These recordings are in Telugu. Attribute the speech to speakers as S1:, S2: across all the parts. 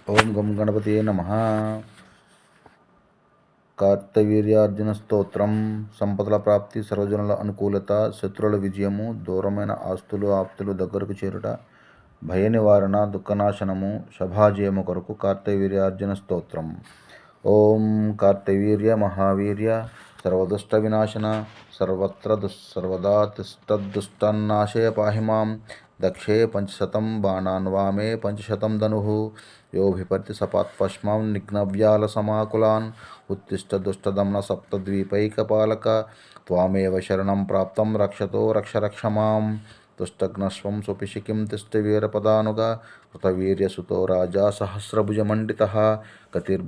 S1: ఓం గం గణపతియే నమః. కార్తవీర్యార్జున స్తోత్రం. సంపదల ప్రాప్తి, సర్వజనుల అనుకూలత, శత్రువుల విజయము, దూరమైన ఆస్తులు ఆప్తులు దగ్గరకు చేరుట, భయ నివారణ, దుఃఖనాశనము, శభాజయము కొరకు కార్తవీర్యార్జున స్తోత్రం. ఓం కార్తవీర్య మహావీర్య సర్వదుష్ట వినాశన సర్వత్ర సర్వదా తిష్టదుష్టన్నాశయ పాహి మాం. దక్షే 500 బాణాన్ వామే 500 ధనుః యోభిపర్తి సపాత్పశ్మాం నిఘ్నవ్యాల సమాకులాన్. ఉత్తిష్ట దుష్టదమ్న సప్తద్వీపైకపాలక త్వామేవ శరణం ప్రాప్తం రక్షతో రక్ష రక్ష మాం. తుష్టఘ్నస్వం స్వపిశికిం తిష్ట వీరపదానుగ కృతవీర్యసుతో రాజా సహస్రభుజమండితః. గతిర్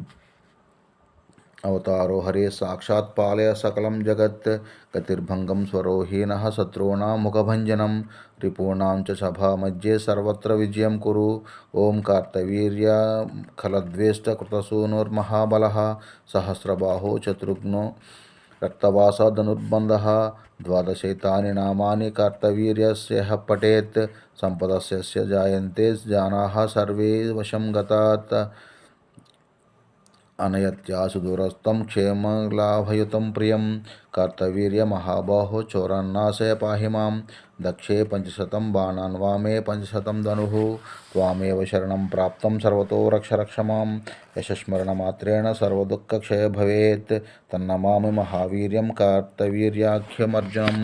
S1: అవతారో హరే సాక్షాత్ పాలయ సకలం జగత్. గతిర్భంగం స్వరోహీనః శత్రూణాం ముఖభంజనం రిపూణాం చ సభా మధ్యే సర్వత్ర విజయం కురు. ఓం కార్తవీర్య ఖలద్వేష్ట కృతసూనుర్మహాబలః సహస్రబాహో చతుర్ఘ్నో రక్తవాస ధనుర్బంధః. ద్వాదశైతాని నామాని కార్తవీర్యస్య పఠేత్ సంపదస్య జాయంతే జానాః సర్వే వశం గతాత్. అనయత్యాసు దూరస్థం క్షేమలాభయుతం ప్రియం. కార్తవీర్య మహాబాహో చోరాన్నాశయ పాహి మాం. దక్షే 500 బాణాన్ వామే 500 ధనుః త్వామేవ శరణం ప్రాప్తం సర్వతో రక్ష రక్ష మాం. యశస్మరణమాత్రేణ సర్వదుఃఖక్షయ భవేత్. తన్నమామి మహావీర్యం కార్తవీర్యాఖ్యమర్జునం.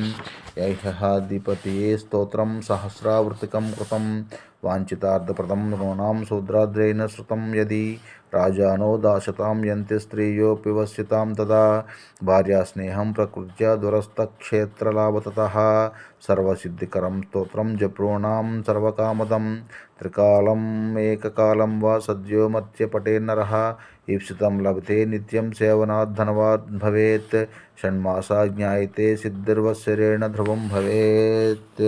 S1: యైహాధిపతియే స్తోత్రం సహస్రావృతికం కృతం. వాంఛితార్థప్రదం నృణాం శూద్రాద్రైన శృతం యది. రాజానో దాశతాం యంతి స్త్రియోऽపి వస్యతాం తదా. భార్యాస్నేహం ప్రకృత్యా దురస్తక్షేత్రలాభతతః. సర్వసిద్ధికరం స్తోత్రం జపృణాం సర్వకామదం. త్రికాలం ఏకకాలం వా సద్యో మర్త్య పఠేన్నరః. ఈప్సితం లభతే నిత్యం సేవనాత్ ధనవాన్ భవేత్. షణ్మాసా జ్ఞాయతే సిద్ధిర్వత్సరేణ ధ్రువం భవేత్.